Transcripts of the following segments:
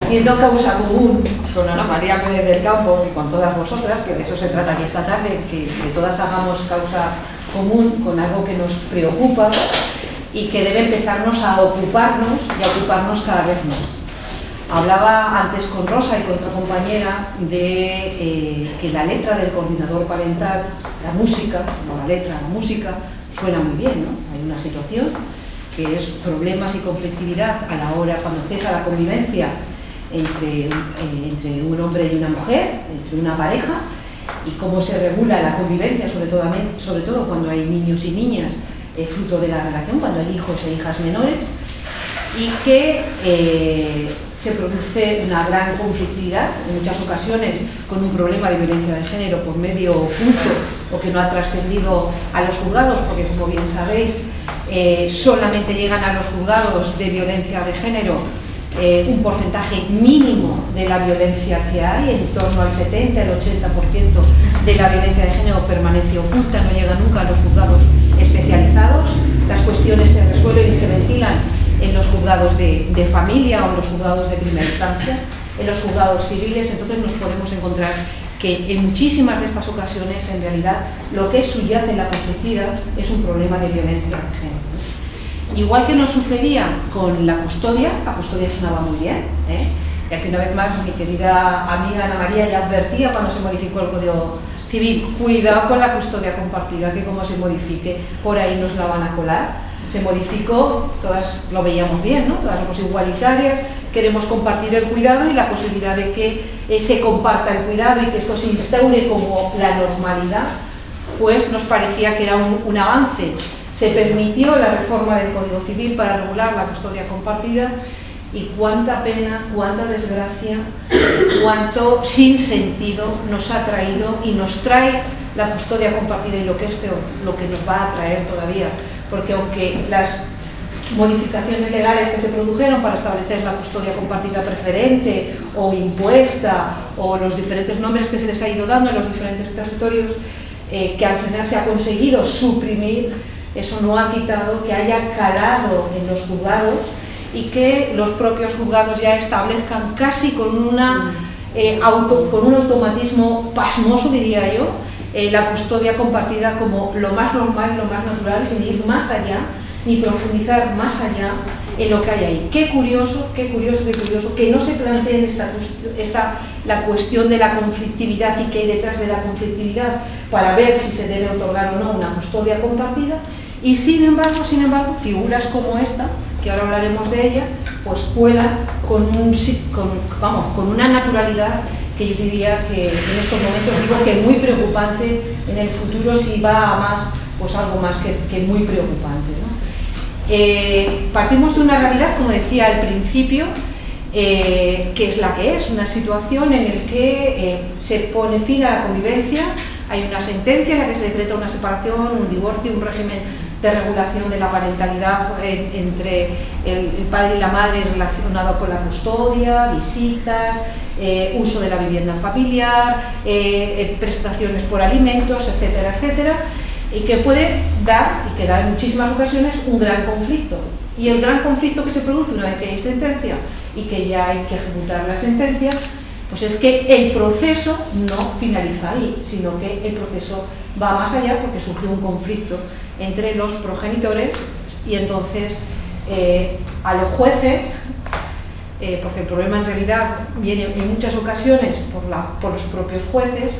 haciendo causa común con Ana María Pérez del Campo y con todas vosotras, que de eso se trata aquí esta tarde, que todas hagamos causa común con algo que nos preocupa y que debe empezarnos a ocuparnos y a ocuparnos cada vez más. Hablaba antes con Rosa y con otra compañera de que la letra del coordinador parental, la música, no la letra, la música, suena muy bien, ¿no? Hay una situación que es problemas y conflictividad a la hora, cuando cesa la convivencia entre un hombre y una mujer, entre una pareja, y cómo se regula la convivencia, sobre todo cuando hay niños y niñas, fruto de la relación, cuando hay hijos e hijas menores, y que se produce una gran conflictividad, en muchas ocasiones con un problema de violencia de género por medio oculto o que no ha trascendido a los juzgados, porque como bien sabéis, solamente llegan a los juzgados de violencia de género un porcentaje mínimo de la violencia que hay, en torno al 70, el 80% de la violencia de género permanece oculta, no llega nunca a los juzgados especializados, las cuestiones se resuelven y se ventilan en los juzgados de familia o en los juzgados de primera instancia, en los juzgados civiles. Entonces nos podemos encontrar que en muchísimas de estas ocasiones, en realidad, lo que subyace en la conflictividad es un problema de violencia de género. Igual que nos sucedía con la custodia sonaba muy bien, ya que una vez más mi querida amiga Ana María ya advertía cuando se modificó el Código Civil, cuidado con la custodia compartida, que como se modifique, por ahí nos la van a colar. Se modificó, todas lo veíamos bien, ¿no? Todas somos igualitarias, queremos compartir el cuidado y la posibilidad de que se comparta el cuidado y que esto se instaure como la normalidad, pues nos parecía que era un avance. Se permitió la reforma del Código Civil para regular la custodia compartida y cuánta pena, cuánta desgracia, cuánto sinsentido nos ha traído y nos trae la custodia compartida y lo que es peor, lo que nos va a traer todavía. Porque aunque las modificaciones legales que se produjeron para establecer la custodia compartida preferente o impuesta o los diferentes nombres que se les ha ido dando en los diferentes territorios, que al final se ha conseguido suprimir, eso no ha quitado que haya calado en los juzgados y que los propios juzgados ya establezcan casi con un automatismo pasmoso, diría yo, la custodia compartida como lo más normal, lo más natural, sin ir más allá, ni profundizar más allá en lo que hay ahí. Qué curioso que no se planteen la cuestión de la conflictividad y qué hay detrás de la conflictividad para ver si se debe otorgar o no una custodia compartida, y sin embargo, figuras como esta, que ahora hablaremos de ella, pues cuelan con una naturalidad que yo diría que en estos momentos digo que muy preocupante, en el futuro si va a más, pues algo más que muy preocupante, ¿no? Partimos de una realidad, como decía al principio, que es la que es, una situación en la que se pone fin a la convivencia, hay una sentencia en la que se decreta una separación, un divorcio, un régimen de regulación de la parentalidad entre el padre y la madre relacionado con la custodia, visitas, uso de la vivienda familiar, prestaciones por alimentos, etcétera, etcétera, y que puede dar, y que da en muchísimas ocasiones, un gran conflicto. Y el gran conflicto que se produce una vez que hay sentencia y que ya hay que ejecutar la sentencia, pues es que el proceso no finaliza ahí, sino que el proceso va más allá porque surgió un conflicto entre los progenitores y entonces a los jueces, porque el problema en realidad viene en muchas ocasiones por los propios jueces,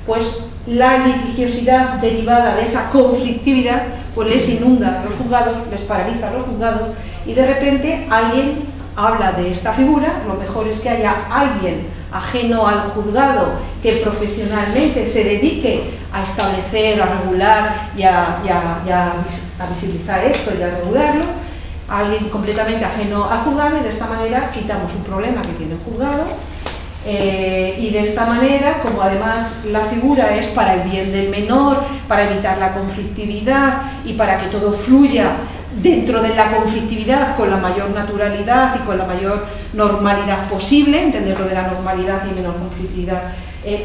pues la litigiosidad derivada de esa conflictividad pues les inunda los juzgados, les paraliza los juzgados y de repente alguien habla de esta figura. Lo mejor es que haya alguien ajeno al juzgado que profesionalmente se dedique a establecer, a regular y a visibilizar esto y a regularlo, alguien completamente ajeno al juzgado, y de esta manera quitamos un problema que tiene el juzgado, y de esta manera, como además la figura es para el bien del menor, para evitar la conflictividad y para que todo fluya dentro de la conflictividad con la mayor naturalidad y con la mayor normalidad posible, entenderlo de la normalidad y menor conflictividad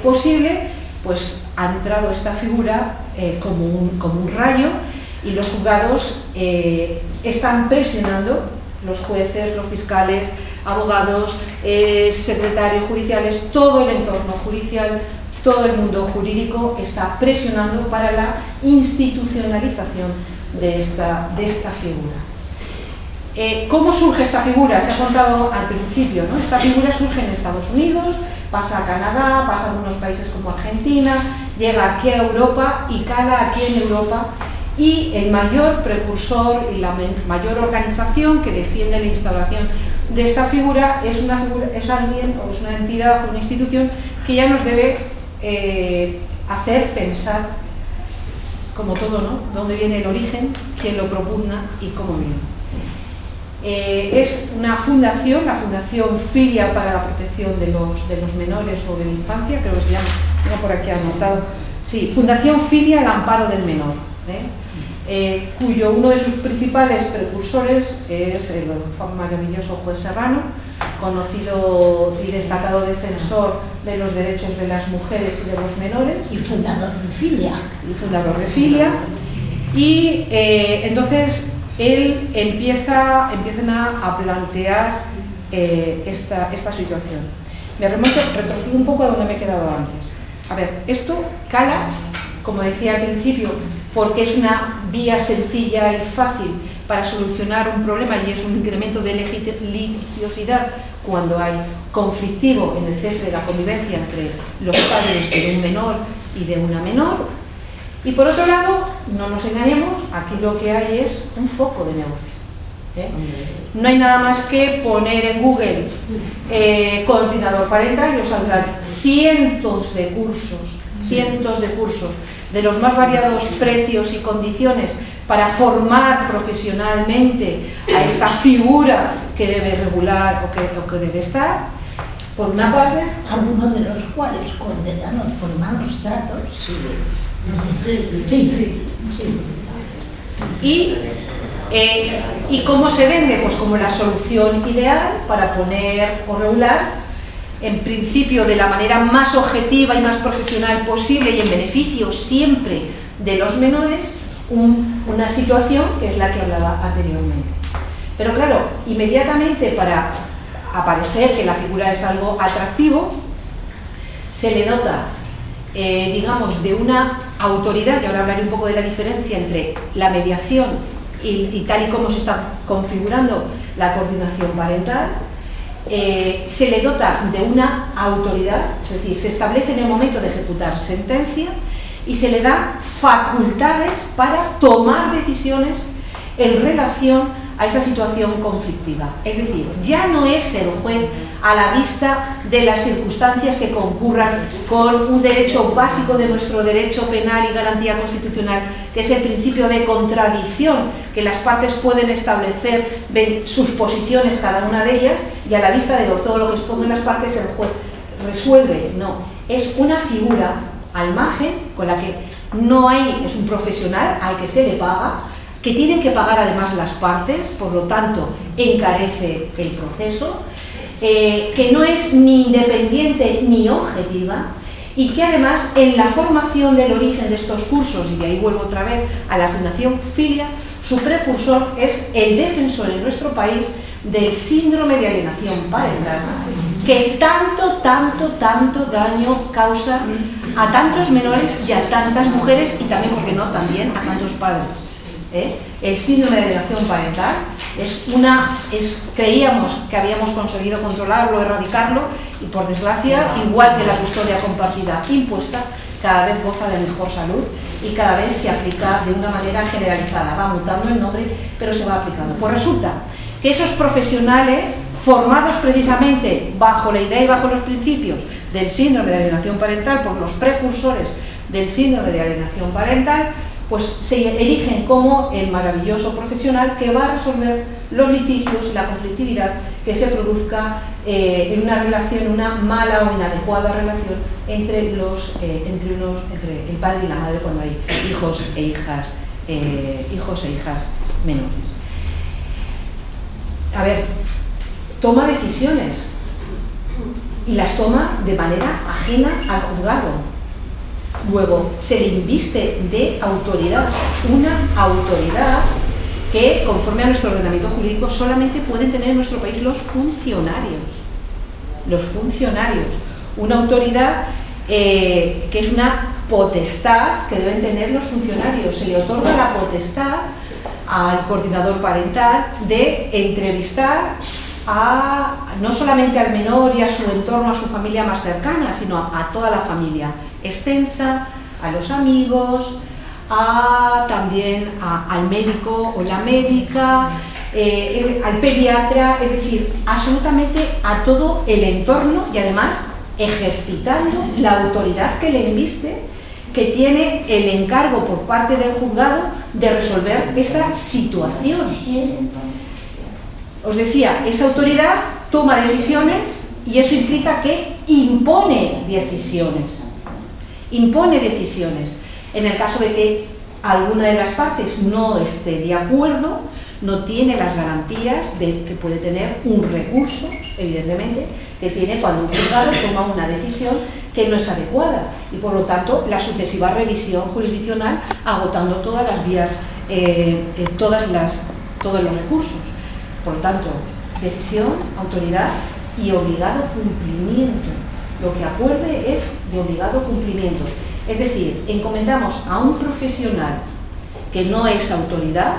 posible, pues ha entrado esta figura como un rayo, y los juzgados están presionando, los jueces, los fiscales, abogados, secretarios judiciales, todo el entorno judicial, todo el mundo jurídico está presionando para la institucionalización de esta figura. ¿Cómo surge esta figura? Se ha contado al principio, ¿no? Esta figura surge en Estados Unidos, pasa a Canadá, pasa a algunos países como Argentina, llega aquí a Europa y cala aquí en Europa, y el mayor precursor y la mayor organización que defiende la instauración de esta figura es alguien o es una entidad o una institución que ya nos debe hacer pensar, como todo, ¿no? ¿Dónde viene el origen? ¿Quién lo propugna? ¿Y cómo viene? Es una fundación, la Fundación Filia para la protección de los menores o de la infancia, creo que se llama, tengo por aquí anotado, sí, Fundación Filia al amparo del menor, cuyo uno de sus principales precursores es el maravilloso juez Serrano, conocido y destacado defensor de los derechos de las mujeres y de los menores. Y fundador de Filia. Y entonces él empiezan a plantear esta situación. Me retrocedo un poco a donde me he quedado antes. A ver, esto cala, como decía al principio, porque es una vía sencilla y fácil para solucionar un problema y es un incremento de litigiosidad cuando hay conflictivo en el cese de la convivencia entre los padres de un menor y de una menor. Y por otro lado, no nos engañemos, aquí lo que hay es un foco de negocio. No hay nada más que poner en Google coordinador parental y os saldrán cientos de cursos de los más variados precios y condiciones para formar profesionalmente a esta figura que debe regular o que debe estar, por una parte. Algunos de los cuales condenados por malos tratos. ¿Y cómo se vende? Pues como la solución ideal para poner o regular, en principio de la manera más objetiva y más profesional posible y en beneficio siempre de los menores, una situación que es la que hablaba anteriormente. Pero claro, inmediatamente para aparecer que la figura es algo atractivo, se le dota, digamos, de una autoridad, y ahora hablaré un poco de la diferencia entre la mediación y tal y como se está configurando la coordinación parental. Se le dota de una autoridad, es decir, se establece en el momento de ejecutar sentencia y se le da facultades para tomar decisiones en relación a esa situación conflictiva. Es decir, ya no es el juez a la vista de las circunstancias que concurran con un derecho básico de nuestro derecho penal y garantía constitucional, que es el principio de contradicción, que las partes pueden establecer sus posiciones, cada una de ellas, y a la vista de todo lo que expongan las partes el juez resuelve. No, es una figura al margen con la que no hay, es un profesional al que se le paga, que tienen que pagar además las partes, por lo tanto encarece el proceso, que no es ni independiente ni objetiva y que además en la formación del origen de estos cursos, y de ahí vuelvo otra vez a la Fundación Filia, su precursor es el defensor en nuestro país del síndrome de alienación parental, que tanto daño causa a tantos menores y a tantas mujeres y también, ¿por qué no?, también a tantos padres. El síndrome de alienación parental creíamos que habíamos conseguido controlarlo, erradicarlo, y por desgracia, igual que la custodia compartida impuesta, cada vez goza de mejor salud y cada vez se aplica de una manera generalizada. Va mutando el nombre, pero se va aplicando. Pues resulta que esos profesionales, formados precisamente bajo la idea y bajo los principios del síndrome de alienación parental, por los precursores del síndrome de alienación parental, pues se erigen como el maravilloso profesional que va a resolver los litigios y la conflictividad que se produzca en una relación, una mala o inadecuada relación entre el padre y la madre cuando hay hijos e hijas menores. A ver, toma decisiones y las toma de manera ajena al juzgado. Luego se le inviste de autoridad, una autoridad que, conforme a nuestro ordenamiento jurídico, solamente pueden tener en nuestro país los funcionarios. Los funcionarios. Una autoridad que es una potestad que deben tener los funcionarios. Se le otorga la potestad al coordinador parental de entrevistar no solamente al menor y a su entorno, a su familia más cercana, sino a toda la familia extensa, a los amigos, también al médico o la médica, al pediatra, es decir, absolutamente a todo el entorno, y además ejercitando la autoridad que le inviste, que tiene el encargo por parte del juzgado de resolver esa situación. Os decía, esa autoridad toma decisiones y eso implica que impone decisiones. Impone decisiones. En el caso de que alguna de las partes no esté de acuerdo, no tiene las garantías de que puede tener un recurso, evidentemente, que tiene cuando un juzgado toma una decisión que no es adecuada, y por lo tanto la sucesiva revisión jurisdiccional agotando todas las vías, todos los recursos. Por lo tanto, decisión, autoridad y obligado cumplimiento. Lo que acuerde es de obligado cumplimiento. Es decir, encomendamos a un profesional que no es autoridad,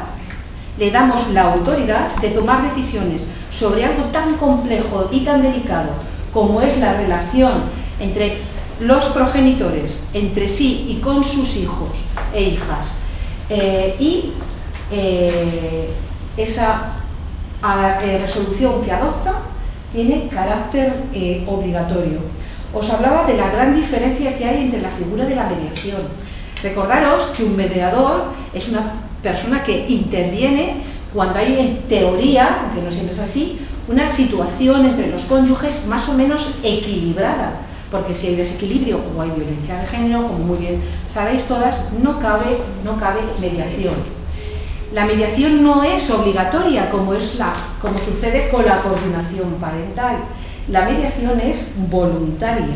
le damos la autoridad de tomar decisiones sobre algo tan complejo y tan delicado como es la relación entre los progenitores, entre sí y con sus hijos e hijas, esa resolución que adopta tiene carácter obligatorio. Os hablaba de la gran diferencia que hay entre la figura de la mediación. Recordaros que un mediador es una persona que interviene cuando hay, en teoría, aunque no siempre es así, una situación entre los cónyuges más o menos equilibrada, porque si hay desequilibrio o hay violencia de género, como muy bien sabéis todas, no cabe mediación. La mediación no es obligatoria como sucede con la coordinación parental. La mediación es voluntaria,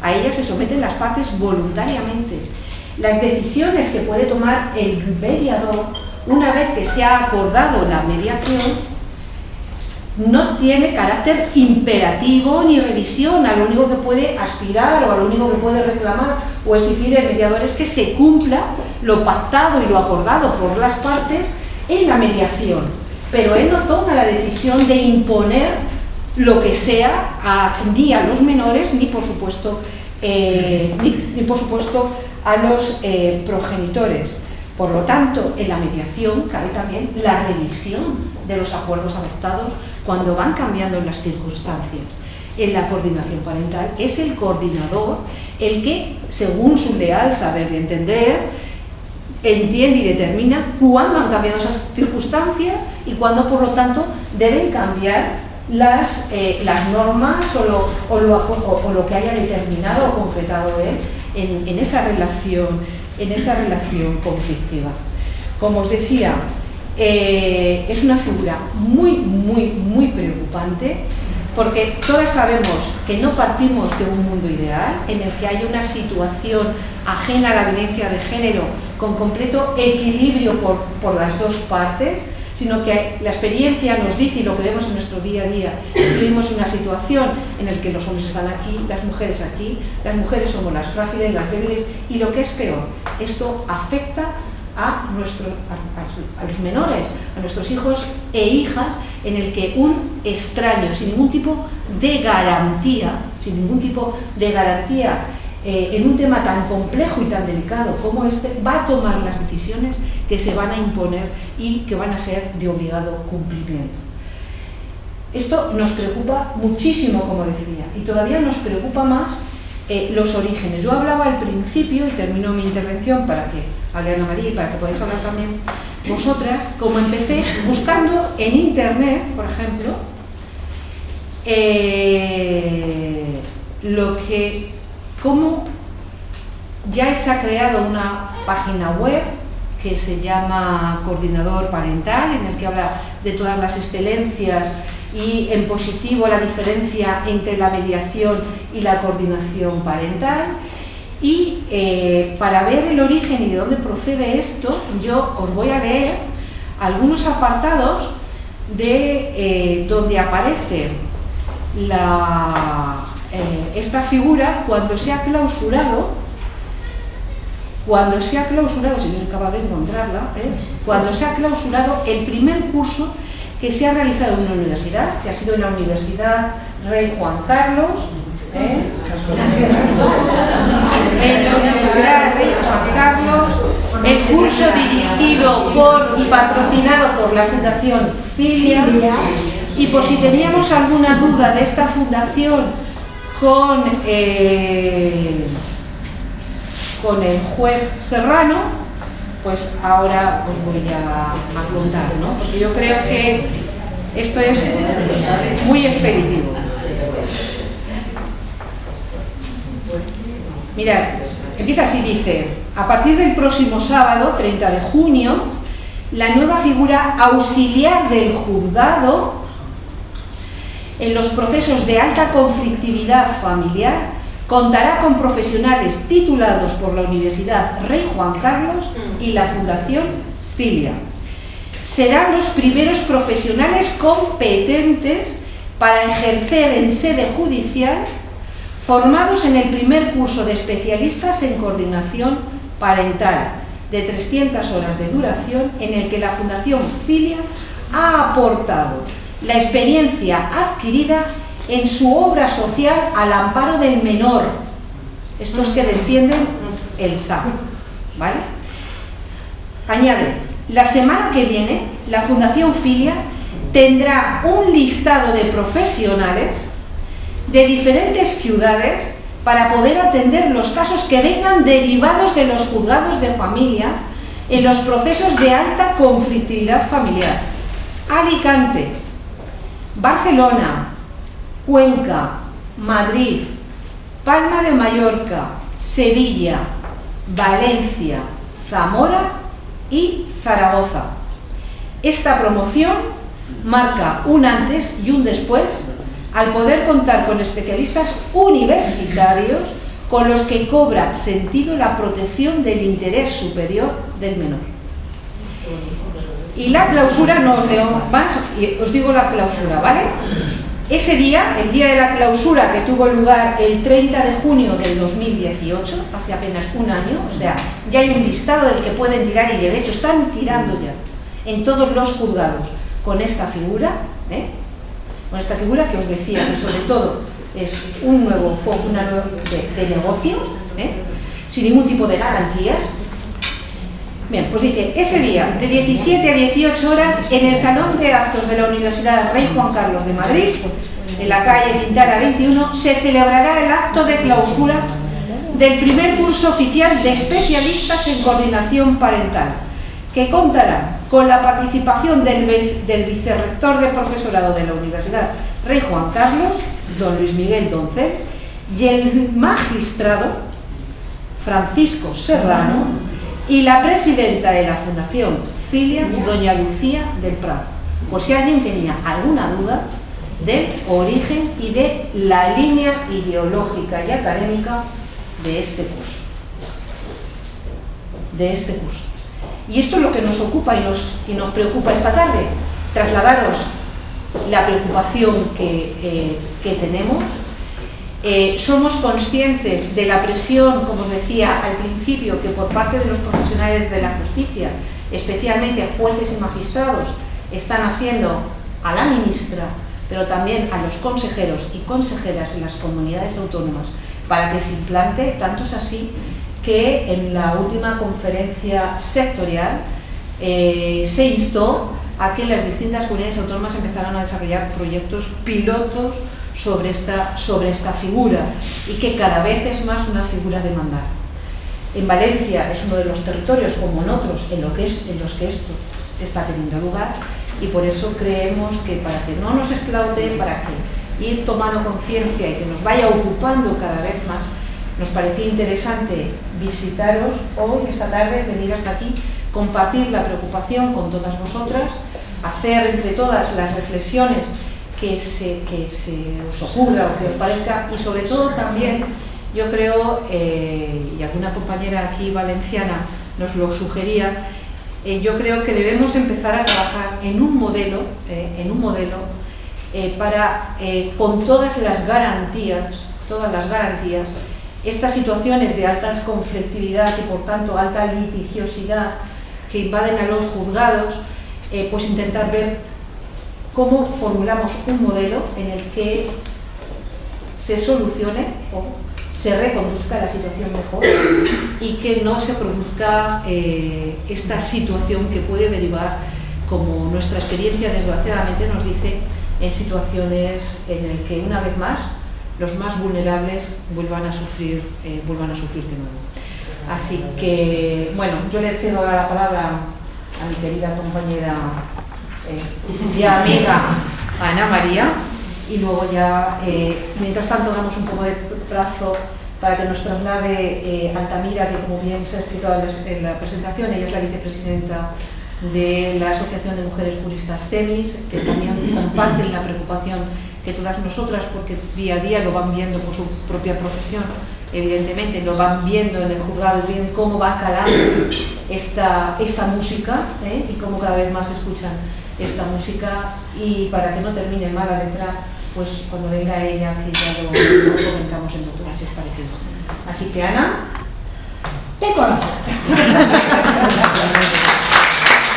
a ella se someten las partes voluntariamente. Las decisiones que puede tomar el mediador, una vez que se ha acordado la mediación, no tiene carácter imperativo ni revisión. A lo único que puede aspirar o a lo único que puede reclamar o exigir el mediador es que se cumpla lo pactado y lo acordado por las partes en la mediación, pero él no toma la decisión de imponer lo que sea ni a los menores ni por supuesto a los progenitores. Por lo tanto, en la mediación cabe también la revisión de los acuerdos adoptados cuando van cambiando las circunstancias. En la coordinación parental es el coordinador el que, según su leal saber y entender, entiende y determina cuándo han cambiado esas circunstancias y cuándo, por lo tanto, deben cambiar las normas o lo que haya determinado o concretado él en esa relación conflictiva. Como os decía, es una figura muy preocupante, porque todas sabemos que no partimos de un mundo ideal en el que hay una situación ajena a la violencia de género con completo equilibrio por las dos partes, sino que la experiencia nos dice, y lo que vemos en nuestro día a día, vivimos una situación en la que los hombres están aquí, las mujeres somos las frágiles, las débiles, y lo que es peor, esto afecta a los menores, a nuestros hijos e hijas, en el que un extraño, sin ningún tipo de garantía, en un tema tan complejo y tan delicado como este, va a tomar las decisiones que se van a imponer y que van a ser de obligado cumplimiento. Esto nos preocupa muchísimo, como decía, y todavía nos preocupa más los orígenes. Yo hablaba al principio, y termino mi intervención para que hable Ana María y para que podáis hablar también vosotras, como empecé buscando en internet, por ejemplo, cómo ya se ha creado una página web que se llama Coordinador Parental, en el que habla de todas las excelencias y en positivo la diferencia entre la mediación y la coordinación parental. Y para ver el origen y de dónde procede esto, yo os voy a leer algunos apartados de donde aparece esta figura cuando se ha clausurado, si me acaba de encontrarla, cuando se ha clausurado el primer curso que se ha realizado en una universidad, que ha sido en la Universidad Rey Juan Carlos, en la Universidad Rey Juan Carlos, el curso dirigido por y patrocinado por la Fundación Filia. Y por si teníamos alguna duda de esta fundación con el juez Serrano, pues ahora os voy a contar, ¿no? Porque yo creo que esto es muy expeditivo. Mirad, empieza así, dice: a partir del próximo sábado, 30 de junio, la nueva figura auxiliar del juzgado en los procesos de alta conflictividad familiar contará con profesionales titulados por la Universidad Rey Juan Carlos y la Fundación Filia. Serán los primeros profesionales competentes para ejercer en sede judicial, formados en el primer curso de especialistas en coordinación parental de 300 horas de duración, en el que la Fundación Filia ha aportado la experiencia adquirida en su obra social al amparo del menor, estos que defienden el SAM, ¿vale? Añade: la semana que viene la Fundación Filia tendrá un listado de profesionales de diferentes ciudades para poder atender los casos que vengan derivados de los juzgados de familia en los procesos de alta conflictividad familiar. Alicante, Barcelona, Cuenca, Madrid, Palma de Mallorca, Sevilla, Valencia, Zamora y Zaragoza. Esta promoción marca un antes y un después al poder contar con especialistas universitarios con los que cobra sentido la protección del interés superior del menor. Y la clausura, no os leo más, os digo la clausura, ¿vale? Ese día, el día de la clausura, que tuvo lugar el 30 de junio del 2018, hace apenas un año, o sea, ya hay un listado del que pueden tirar, y de hecho están tirando ya en todos los juzgados con esta figura, con esta figura que os decía, que sobre todo es un nuevo foco, una nueva de negocio, sin ningún tipo de garantías. Bien, pues dice: ese día, de 17 a 18 horas, en el Salón de Actos de la Universidad Rey Juan Carlos de Madrid, en la calle Quintana 21, se celebrará el acto de clausura del primer curso oficial de especialistas en coordinación parental, que contará con la participación del vicerrector de profesorado de la Universidad Rey Juan Carlos, don Luis Miguel Doncel, y el magistrado Francisco Serrano, y la presidenta de la Fundación Filia, doña Lucía del Prado, por si alguien tenía alguna duda del origen y de la línea ideológica y académica de este curso. Y esto es lo que nos ocupa y nos preocupa esta tarde: trasladaros la preocupación que tenemos. Somos conscientes de la presión, como os decía al principio, que por parte de los profesionales de la justicia, especialmente jueces y magistrados, están haciendo a la ministra, pero también a los consejeros y consejeras en las comunidades autónomas, para que se implante. Tanto es así que en la última conferencia sectorial se instó a que las distintas comunidades autónomas empezaran a desarrollar proyectos pilotos sobre esta figura, y que cada vez es más una figura demandada. En Valencia es uno de los territorios, como en otros, en los que esto está teniendo lugar, y por eso creemos que, para que no nos explote, para que ir tomando conciencia y que nos vaya ocupando cada vez más, nos parecía interesante visitaros hoy, esta tarde, venir hasta aquí, compartir la preocupación con todas vosotras, hacer entre todas las reflexiones que se os ocurra o que os parezca, y sobre todo también, yo creo, y alguna compañera aquí valenciana nos lo sugería, yo creo que debemos empezar a trabajar en un modelo para, con todas las garantías, estas situaciones de alta conflictividad y por tanto alta litigiosidad que invaden a los juzgados, pues intentar ver cómo formulamos un modelo en el que se solucione o se reconduzca la situación mejor y que no se produzca esta situación que puede derivar, como nuestra experiencia desgraciadamente nos dice, en situaciones en las que una vez más los más vulnerables vuelvan a sufrir de nuevo. Así que, bueno, yo le cedo ahora la palabra a mi querida compañera y amiga Ana María, y luego ya, mientras tanto, damos un poco de plazo para que nos traslade Altamira, que como bien se ha explicado en la presentación, ella es la vicepresidenta de la Asociación de Mujeres Juristas TEMIS, que también comparten la preocupación que todas nosotras, porque día a día lo van viendo por su propia profesión, evidentemente lo van viendo en el juzgado, bien cómo va calando esta música, y cómo cada vez más escuchan esta música, y para que no termine mal la letra, pues cuando venga ella, que ya lo comentamos en doctora, si os parece. Así que, Ana, te conozco.